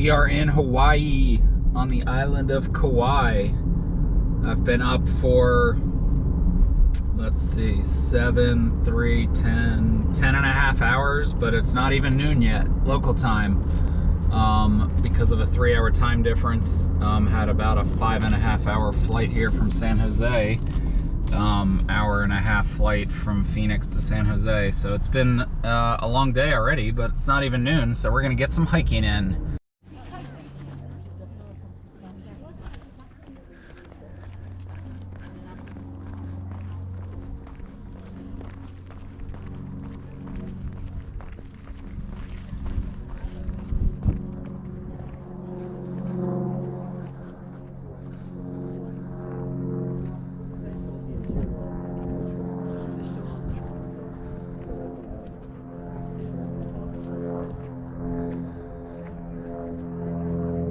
We are in Hawaii on the island of Kauai. I've been up for, let's see, 7, 3, 10 and a half hours, but it's not even noon yet, local time. Because of a 3-hour time difference. Had about a 5.5 hour flight here from San Jose. Hour and a half flight from Phoenix to San Jose. So it's been a long day already, but it's not even noon, so we're gonna get some hiking in.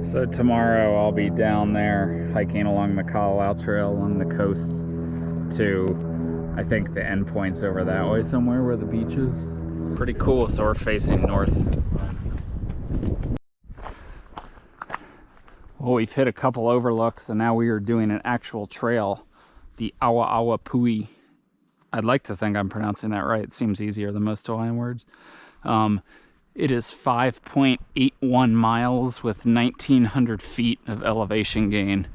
So tomorrow I'll be down there hiking along the Kalalau Trail on the coast to, I think, the end point's over that way somewhere where the beach is. Pretty cool, so we're facing north. Well, we've hit a couple overlooks and now we are doing an actual trail, the Awa'awapuhi. I'd like to think I'm pronouncing that right. It seems easier than most Hawaiian words. It is 5.81 miles with 1,900 feet of elevation gain,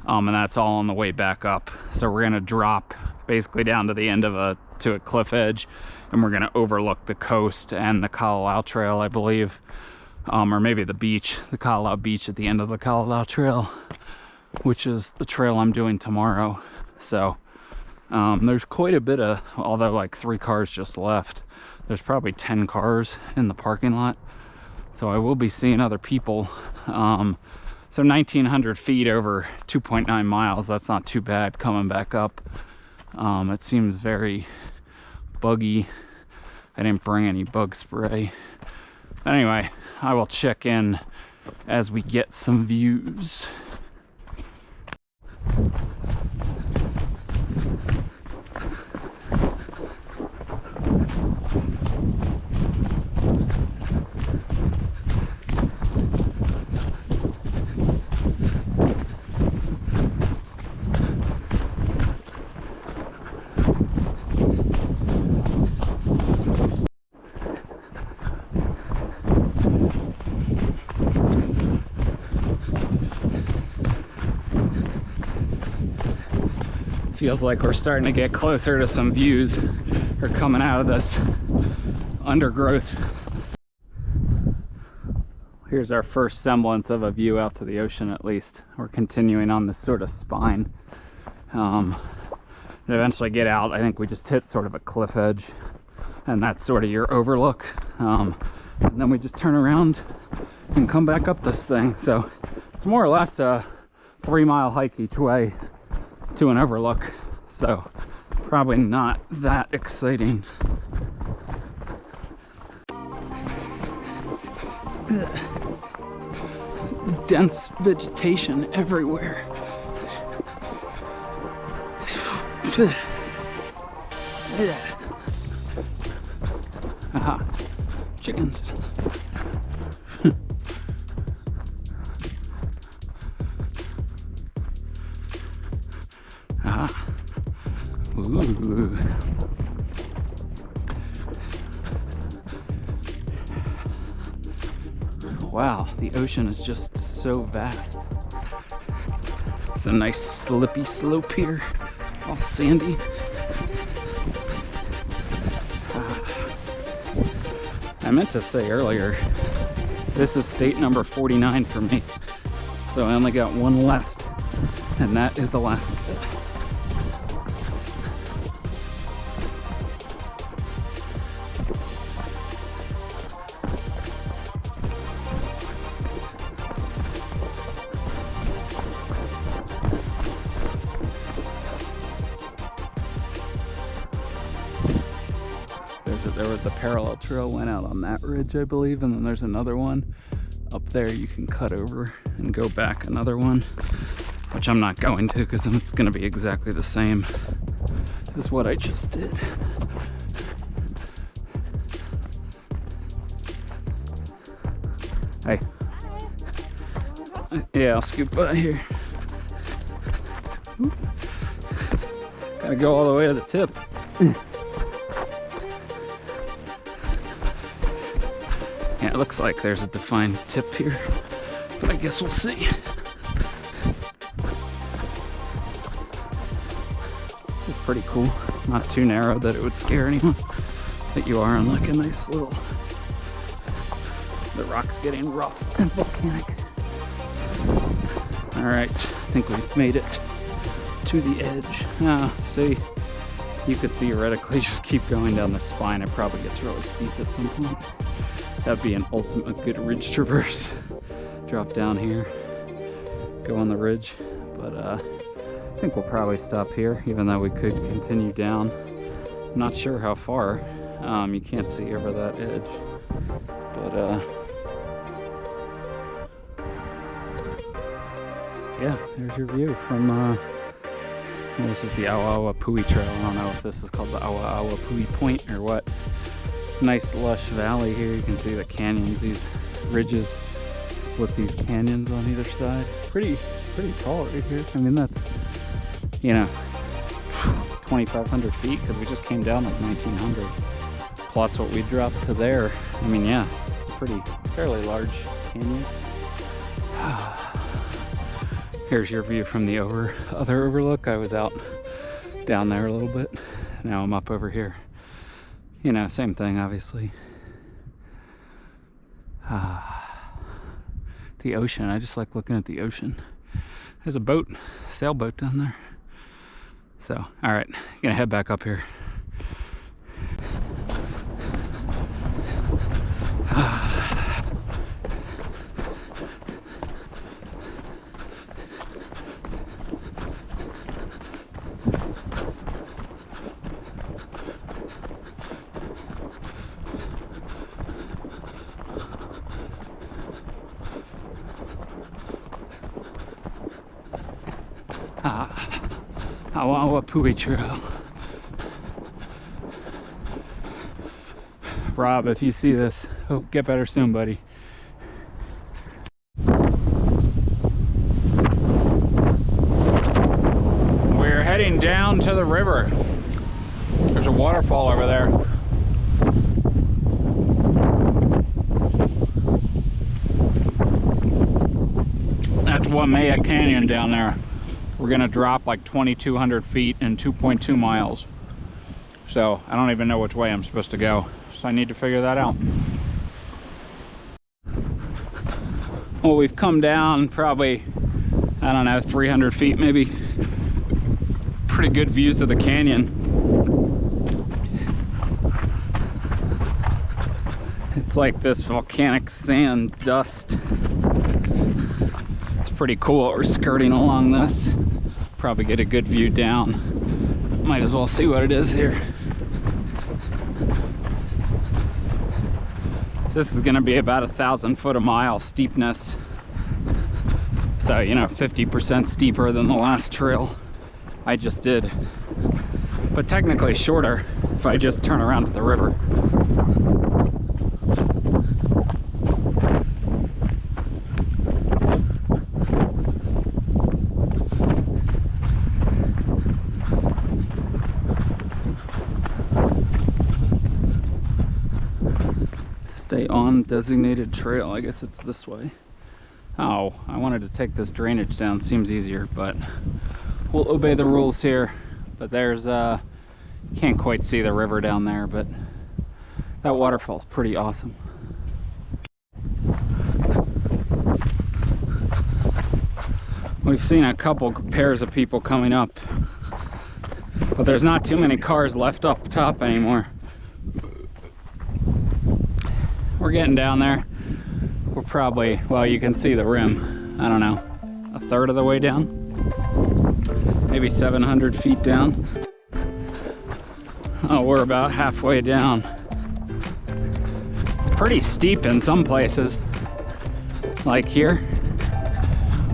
and that's all on the way back up. So we're gonna drop basically down to the end of a cliff edge, and we're gonna overlook the coast and the Kalalau Trail, I believe, or maybe the beach, the Kalalau beach at the end of the Kalalau Trail, which is the trail I'm doing tomorrow. So there's quite a bit of, although like 3 cars just left. There's probably 10 cars in the parking lot, so I will be seeing other people. So 1,900 feet over 2.9 miles, that's not too bad coming back up. It seems very buggy. I didn't bring any bug spray. Anyway, I will check in as we get some views. Feels like we're starting to get closer to some views or coming out of this undergrowth. Here's our first semblance of a view out to the ocean, at least. We're continuing on this sort of spine. To eventually get out, I think we just hit sort of a cliff edge, and that's sort of your overlook. And then we just turn around and come back up this thing. So it's more or less a 3-mile hike each way to an overlook, so probably not that exciting. Dense vegetation everywhere. Aha, chickens. Ooh. Wow, the ocean is just so vast. It's a nice slippy slope here, all sandy. I meant to say earlier, this is state number 49 for me, so I only got one left, and that is Alaska. There was the parallel trail went out on that ridge, I believe, and then there's another one up there you can cut over and go back another one, which I'm not going to because it's going to be exactly the same as what I just did. Hey. Yeah, I'll scoot by here. Oop. Gotta go all the way to the tip. Yeah, it looks like there's a defined tip here, but I guess we'll see. This is pretty cool. Not too narrow that it would scare anyone, but you are on like a nice little... The rock's getting rough and volcanic. Alright, I think we've made it to the edge. See, you could theoretically just keep going down the spine. It probably gets really steep at some point. That'd be an ultimate good ridge traverse. Drop down here, go on the ridge, but I think we'll probably stop here, even though we could continue down. I'm not sure how far. You can't see over that edge, but yeah, there's your view from well, this is the Awa'awapuhi Trail. I don't know if this is called the Awa'awapuhi Point or what. Nice lush valley here. You can see the canyons, these ridges split these canyons on either side. Pretty tall right here. I mean, that's, you know, 2,500 feet, because we just came down like 1,900 plus what we dropped to there. I mean, yeah, it's a fairly large canyon. Here's your view from the other overlook. I was out down there a little bit. Now I'm up over here. You know, same thing, obviously. The ocean. I just like looking at the ocean. There's a boat, sailboat down there. So, all right, gonna head back up here. Awa'awapuhi Trail. Rob, if you see this, hope get better soon, buddy. We're heading down to the river. There's a waterfall over there. That's Waimea Canyon down there. We're gonna drop like 2,200 feet in 2.2 miles. So I don't even know which way I'm supposed to go. So I need to figure that out. Well, we've come down probably, I don't know, 300 feet maybe. Pretty good views of the canyon. It's like this volcanic sand dust. It's pretty cool. We're skirting along this. Probably get a good view down. Might as well see what it is here. So this is going to be about 1,000 foot a mile steepness. So, you know, 50% steeper than the last trail I just did. But technically shorter if I just turn around at the river. Stay on designated trail. I guess it's this way. Oh, I wanted to take this drainage down. Seems easier, but we'll obey the rules here. But there's can't quite see the river down there, but that waterfall's pretty awesome. We've seen a couple pairs of people coming up, but there's not too many cars left up top anymore. We're getting down there. We're probably, well, you can see the rim. I don't know, a third of the way down? Maybe 700 feet down. Oh, we're about halfway down. It's pretty steep in some places. Like here.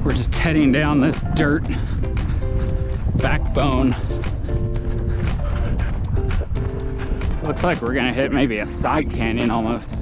We're just heading down this dirt backbone. Looks like we're gonna hit maybe a side canyon almost.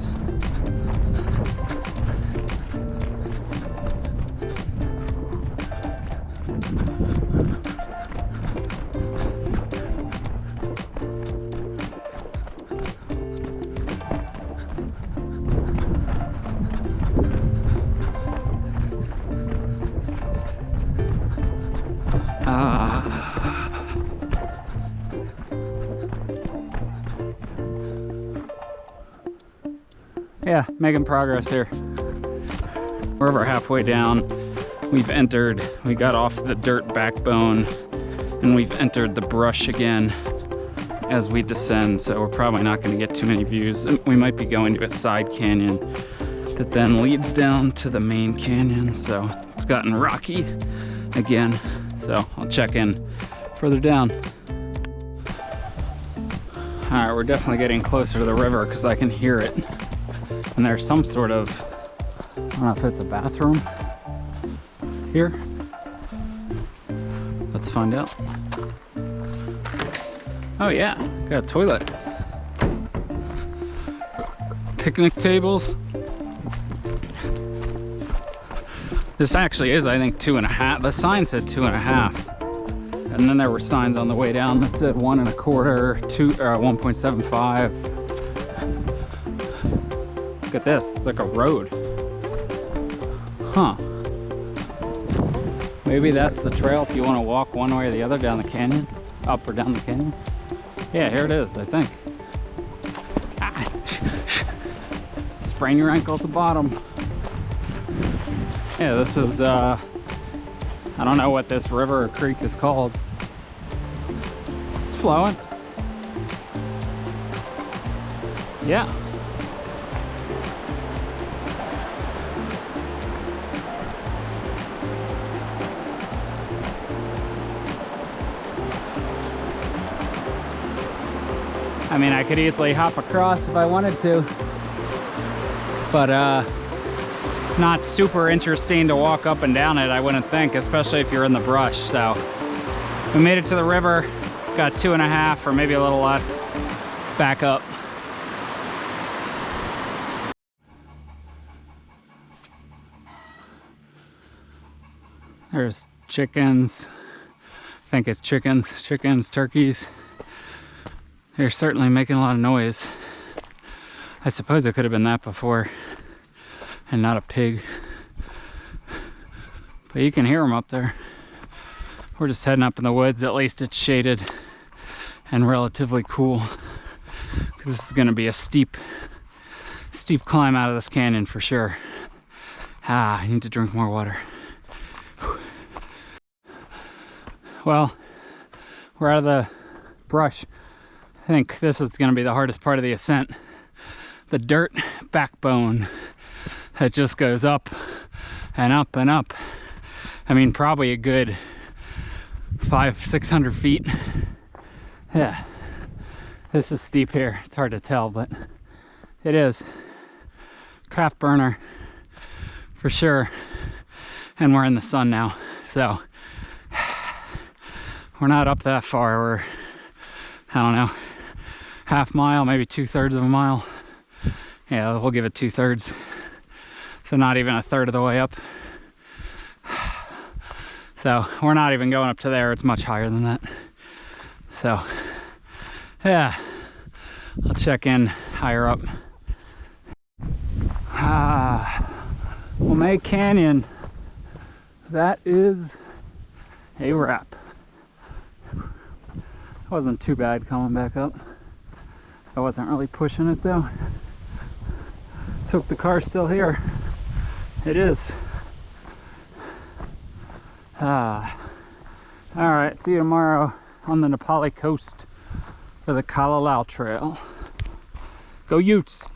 yeah, making progress here. We're over halfway down. We got off the dirt backbone and we've entered the brush again as we descend, so we're probably not going to get too many views. We might be going to a side canyon that then leads down to the main canyon, so it's gotten rocky again, so I'll check in further down. All right, we're definitely getting closer to the river because I can hear it, and there's some sort of, I don't know if it's a bathroom here. Let's find out. Oh yeah, got a toilet. Picnic tables. This actually is, I think, 2.5. The sign said 2.5. And then there were signs on the way down that said 1.25, 1.75. Look at this, it's like a road. Huh. Maybe that's the trail if you want to walk one way or the other down the canyon, up or down the canyon. Yeah, here it is, I think. Ah. Sprain your ankle at the bottom. Yeah, this is, I don't know what this river or creek is called. It's flowing. Yeah. I mean, I could easily hop across if I wanted to, but not super interesting to walk up and down it, I wouldn't think, especially if you're in the brush. So we made it to the river, got 2.5 or maybe a little less back up. There's chickens. I think it's chickens, turkeys. They're certainly making a lot of noise. I suppose it could have been that before and not a pig. But you can hear them up there. We're just heading up in the woods. At least it's shaded and relatively cool. This is gonna be a steep climb out of this canyon for sure. Ah, I need to drink more water. Well, we're out of the brush. I think this is going to be the hardest part of the ascent. The dirt backbone that just goes up and up and up. I mean, probably a good 500-600 feet. Yeah, this is steep here. It's hard to tell, but it is. Craft burner for sure. And we're in the sun now, so we're not up that far. We're, I don't know, half mile, maybe 2/3 of a mile. Yeah, we'll give it 2/3. So not even 1/3 of the way up. So we're not even going up to there. It's much higher than that. So yeah, I'll check in higher up. Waimea Canyon. That is a wrap. Wasn't too bad coming back up. I wasn't really pushing it though. Let's hope the car's still here. It is. Alright, see you tomorrow on the Nepali coast for the Kalalau Trail. Go Utes!